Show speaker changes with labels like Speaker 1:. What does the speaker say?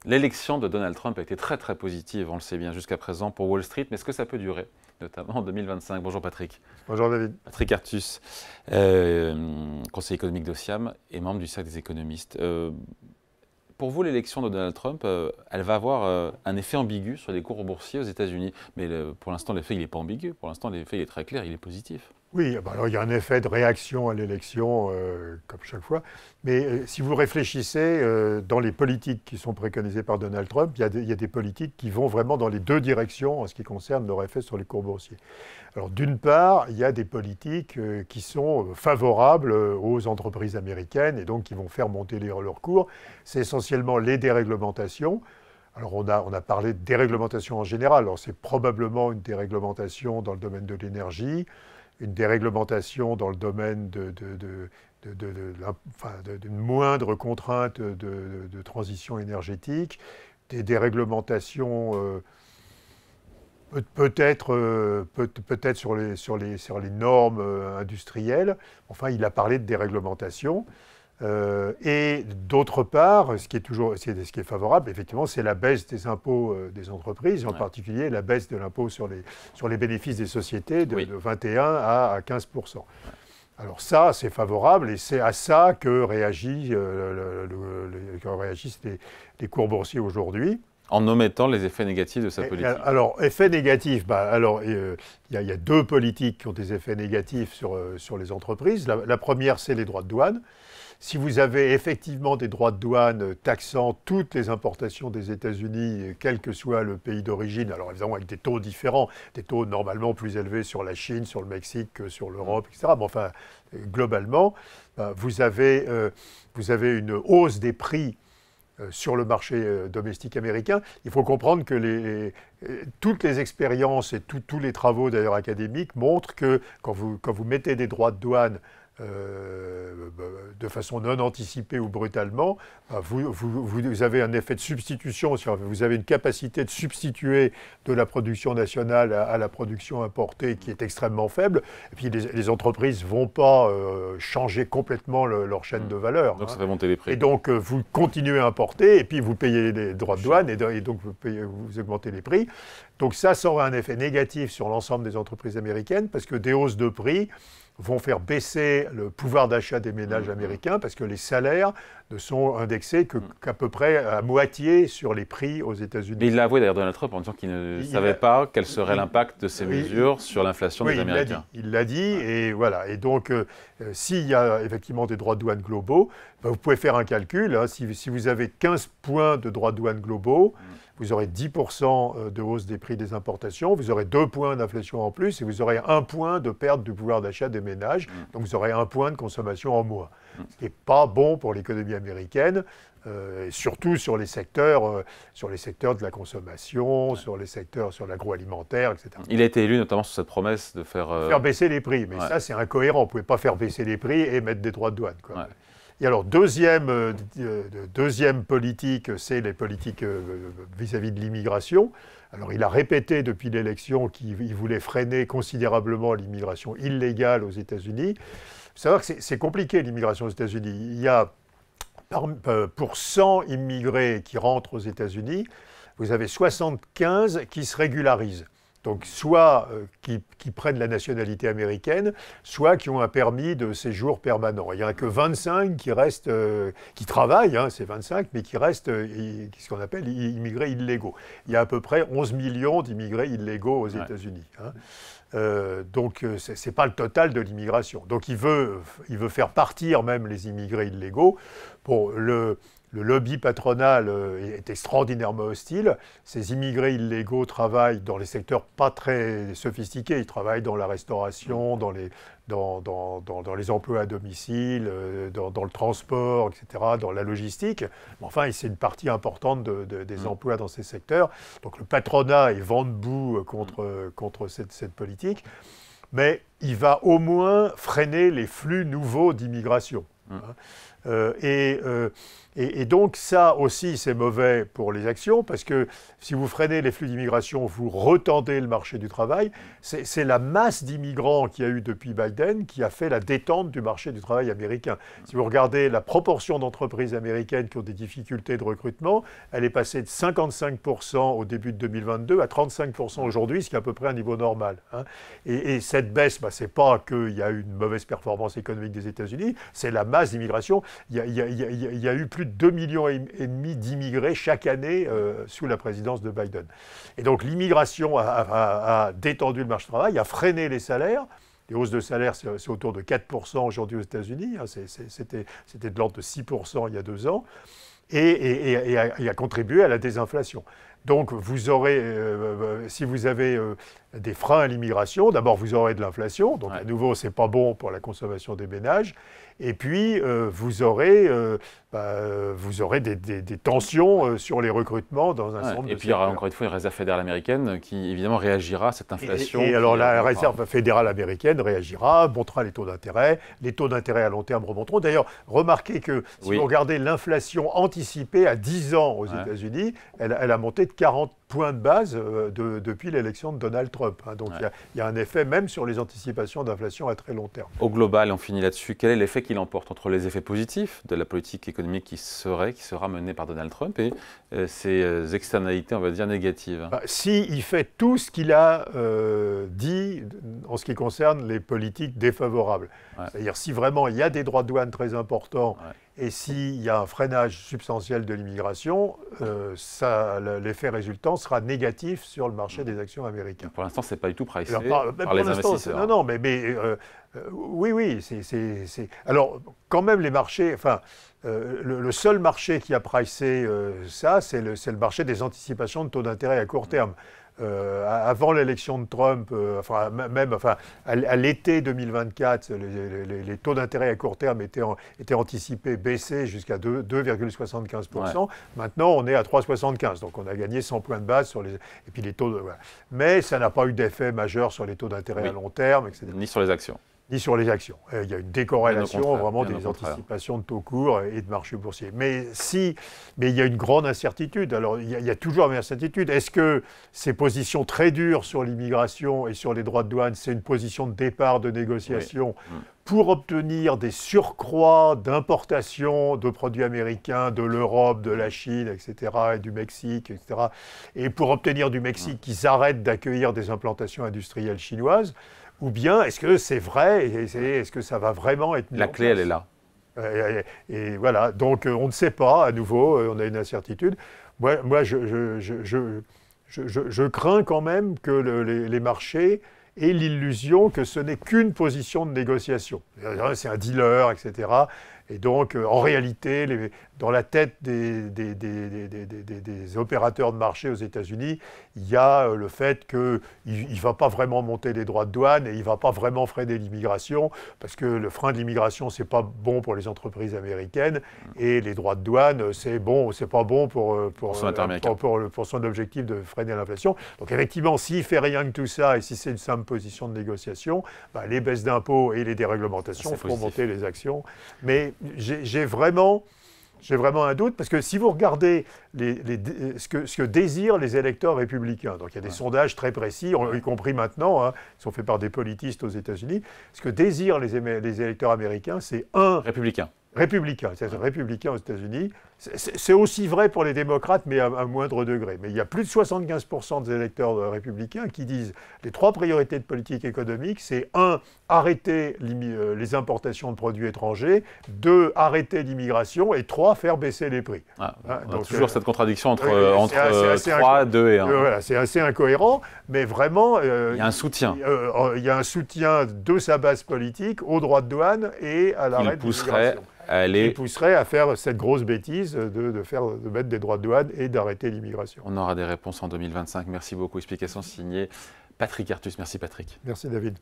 Speaker 1: L'élection de Donald Trump a été très très positive, on le sait bien, jusqu'à présent pour Wall Street, mais est-ce que ça peut durer, notamment en 2025? Bonjour Patrick.
Speaker 2: Bonjour David.
Speaker 1: Patrick Artus, conseiller économique d'Ociam et membre du Cercle des économistes. Pour vous, l'élection de Donald Trump, elle va avoir un effet ambigu sur les cours boursiers aux États-Unis. Mais pour l'instant, l'effet, il n'est pas ambigu. Pour l'instant, l'effet, il est très clair, il est positif.
Speaker 2: Oui, alors il y a un effet de réaction à l'élection, comme chaque fois. Mais si vous réfléchissez dans les politiques qui sont préconisées par Donald Trump, il y a des politiques qui vont vraiment dans les deux directions en ce qui concerne leur effet sur les cours boursiers. Alors d'une part, il y a des politiques qui sont favorables aux entreprises américaines et donc qui vont faire monter leurs cours. C'est essentiellement les déréglementations. Alors on a parlé de déréglementation en général. Alors c'est probablement une déréglementation dans le domaine de l'énergie, une déréglementation dans le domaine d'une moindre contrainte de transition énergétique, des déréglementations peut-être sur les normes industrielles. Enfin, il a parlé de déréglementation. Et d'autre part, ce qui est favorable, effectivement, c'est la baisse des impôts des entreprises, en particulier la baisse de l'impôt sur les bénéfices des sociétés de 21 à 15%. Alors ça, c'est favorable et c'est à ça que réagissent les cours boursiers aujourd'hui.
Speaker 1: En omettant les effets négatifs de sa politique.
Speaker 2: Alors, effets négatifs, il y a deux politiques qui ont des effets négatifs sur les entreprises. La première, c'est les droits de douane. Si vous avez effectivement des droits de douane taxant toutes les importations des États-Unis, quel que soit le pays d'origine, alors évidemment avec des taux différents, des taux normalement plus élevés sur la Chine, sur le Mexique que sur l'Europe, etc. Mais enfin, globalement, vous avez une hausse des prix sur le marché domestique américain. Il faut comprendre que toutes les expériences et tous les travaux d'ailleurs académiques montrent que quand vous mettez des droits de douane de façon non anticipée ou brutalement, vous avez un effet de substitution, vous avez une capacité de substituer de la production nationale à la production importée qui est extrêmement faible. Et puis les entreprises ne vont pas changer complètement leur chaîne de valeur.
Speaker 1: Donc ça fait monter les prix.
Speaker 2: Et donc vous continuez à importer et puis vous payez les droits de douane et donc vous augmentez les prix. Donc ça aura un effet négatif sur l'ensemble des entreprises américaines parce que des hausses de prix vont faire baisser le pouvoir d'achat des ménages américains parce que les salaires ne sont indexés qu'à peu près à moitié sur les prix aux États-Unis.
Speaker 1: Mais il l'a avoué d'ailleurs Donald Trump en disant qu'il ne savait pas quel serait l'impact de ces mesures sur l'inflation des Américains.
Speaker 2: Il l'a dit et voilà. Et donc, s'il y a effectivement des droits de douane globaux, vous pouvez faire un calcul. Hein, si vous avez 15 points de droits de douane globaux, vous aurez 10% de hausse des prix des importations, vous aurez 2 points d'inflation en plus et vous aurez 1 point de perte du pouvoir d'achat des ménages. Donc vous aurez 1 point de consommation en moins. Ce qui n'est pas bon pour l'économie américaine, et surtout sur les secteurs de la consommation, sur l'agroalimentaire, etc.
Speaker 1: Il a été élu notamment sur cette promesse de faire
Speaker 2: baisser les prix. Mais ça, c'est incohérent. Vous ne pouvez pas faire baisser les prix et mettre des droits de douane, quoi. Et alors, deuxième politique, c'est les politiques vis-à-vis de l'immigration. Alors, il a répété depuis l'élection qu'il voulait freiner considérablement l'immigration illégale aux États-Unis. Il faut savoir que c'est compliqué, l'immigration aux États-Unis. Il y a, pour 100 immigrés qui rentrent aux États-Unis, vous avez 75 qui se régularisent. Donc, soit qui prennent la nationalité américaine, soit qui ont un permis de séjour permanent. Il n'y en a que 25 qui restent, qui travaillent, hein, c'est 25, mais qui restent ce qu'on appelle immigrés illégaux. Il y a à peu près 11 millions d'immigrés illégaux aux États-Unis. Hein. Donc, ce n'est pas le total de l'immigration. Donc, il veut faire partir même les immigrés illégaux. Bon, le lobby patronal est extraordinairement hostile. Ces immigrés illégaux travaillent dans les secteurs pas très sophistiqués. Ils travaillent dans la restauration, dans les emplois à domicile, dans le transport, etc., dans la logistique. Mais enfin, c'est une partie importante des emplois dans ces secteurs. Donc le patronat est vent debout contre cette politique. Mais il va au moins freiner les flux nouveaux d'immigration. Et donc ça aussi, c'est mauvais pour les actions, parce que si vous freinez les flux d'immigration, vous retendez le marché du travail. C'est la masse d'immigrants qu'il y a eu depuis Biden qui a fait la détente du marché du travail américain. Si vous regardez la proportion d'entreprises américaines qui ont des difficultés de recrutement, elle est passée de 55% au début de 2022 à 35% aujourd'hui, ce qui est à peu près un niveau normal. Hein. Et cette baisse, ce n'est pas qu'il y a eu une mauvaise performance économique des États-Unis, c'est la masse d'immigration. Il y a eu plus de 2,5 millions d'immigrés chaque année sous la présidence de Biden. Et donc l'immigration a détendu le marché du travail, a freiné les salaires. Les hausses de salaire, c'est autour de 4% aujourd'hui aux États-Unis. Hein, c'était de l'ordre de 6% il y a 2 ans. Et a contribué à la désinflation. Donc, vous aurez, si vous avez des freins à l'immigration, d'abord, vous aurez de l'inflation. Donc, à nouveau, ce n'est pas bon pour la consommation des ménages. Et puis, vous aurez des tensions sur les recrutements dans un certain nombre de secteurs.
Speaker 1: Et puis, il y aura encore une fois une réserve fédérale américaine qui, évidemment, réagira à cette inflation.
Speaker 2: Et alors, la réserve fédérale américaine réagira, montera les taux d'intérêt. Les taux d'intérêt à long terme remonteront. D'ailleurs, remarquez que si vous regardez l'inflation anticipée à 10 ans aux États-Unis, elle a monté de 40 points de base depuis l'élection de Donald Trump. Hein. Donc, il y a un effet même sur les anticipations d'inflation à très long terme.
Speaker 1: Au global, on finit là-dessus. Quel est l'effet qu'il emporte entre les effets positifs de la politique économique qui sera menée par Donald Trump et ses externalités, on va dire, négatives?
Speaker 2: S'il fait tout ce qu'il a dit en ce qui concerne les politiques défavorables, c'est-à-dire si vraiment il y a des droits de douane très importants, et s'il y a un freinage substantiel de l'immigration, l'effet résultant sera négatif sur le marché des actions américaines.
Speaker 1: Pour l'instant, ce n'est pas du tout pricé par les investisseurs.
Speaker 2: Non, mais oui. Alors, quand même, les marchés... le seul marché qui a pricé ça, c'est le marché des anticipations de taux d'intérêt à court terme. Avant l'élection de Trump, à l'été 2024, les taux d'intérêt à court terme étaient anticipés baisser jusqu'à 2,75%. Maintenant, on est à 3,75%. Donc, on a gagné 100 points de base sur les... Et puis les taux de... Voilà. Mais ça n'a pas eu d'effet majeur sur les taux d'intérêt à long terme, etc.
Speaker 1: Ni sur les actions.
Speaker 2: Ni sur les actions. Il y a une décorrélation vraiment des anticipations de taux courts et de marché boursier. Mais il y a une grande incertitude. Alors, il y a toujours une incertitude. Est-ce que ces positions très dures sur l'immigration et sur les droits de douane, c'est une position de départ de négociation pour obtenir des surcroîts d'importation de produits américains de l'Europe, de la Chine, etc., et du Mexique, etc., et pour obtenir du Mexique qu'ils arrêtent d'accueillir des implantations industrielles chinoises? Ou bien, est-ce que c'est vrai? Est-ce que ça va vraiment être mis en place?
Speaker 1: La clé, elle est là.
Speaker 2: Et voilà, donc on ne sait pas, à nouveau, on a une incertitude. Moi je crains quand même que les marchés aient l'illusion que ce n'est qu'une position de négociation. C'est un dealer, etc. Et donc, en réalité, dans la tête des opérateurs de marché aux États-Unis, il y a le fait qu'il ne va pas vraiment monter les droits de douane et il ne va pas vraiment freiner l'immigration, parce que le frein de l'immigration, ce n'est pas bon pour les entreprises américaines, et les droits de douane, c'est pas bon pour son objectif de freiner l'inflation. Donc effectivement, s'il ne fait rien que tout ça, et si c'est une simple position de négociation, les baisses d'impôts et les déréglementations feront monter les actions. Mais j'ai vraiment un doute, parce que si vous regardez ce que désirent les électeurs républicains, donc il y a des sondages très précis, y compris maintenant, qui sont faits par des politistes aux États-Unis, ce que désirent les électeurs américains, c'est républicain, c'est-à-dire républicain aux États-Unis. C'est aussi vrai pour les démocrates, mais à moindre degré. Mais il y a plus de 75% des électeurs républicains qui disent les 3 priorités de politique économique, c'est 1, arrêter les importations de produits étrangers, 2, arrêter l'immigration, et 3, faire baisser les prix.
Speaker 1: Donc, toujours cette contradiction entre 3, 2 et 1.
Speaker 2: Voilà, c'est assez incohérent, mais vraiment...
Speaker 1: il y a un soutien.
Speaker 2: Il y a un soutien de sa base politique aux droits de douane et à l'arrêt de l'immigration. Il pousserait à faire cette grosse bêtise de mettre des droits de douane et d'arrêter l'immigration.
Speaker 1: On aura des réponses en 2025. Merci beaucoup. Explication signée Patrick Artus. Merci Patrick.
Speaker 2: Merci David.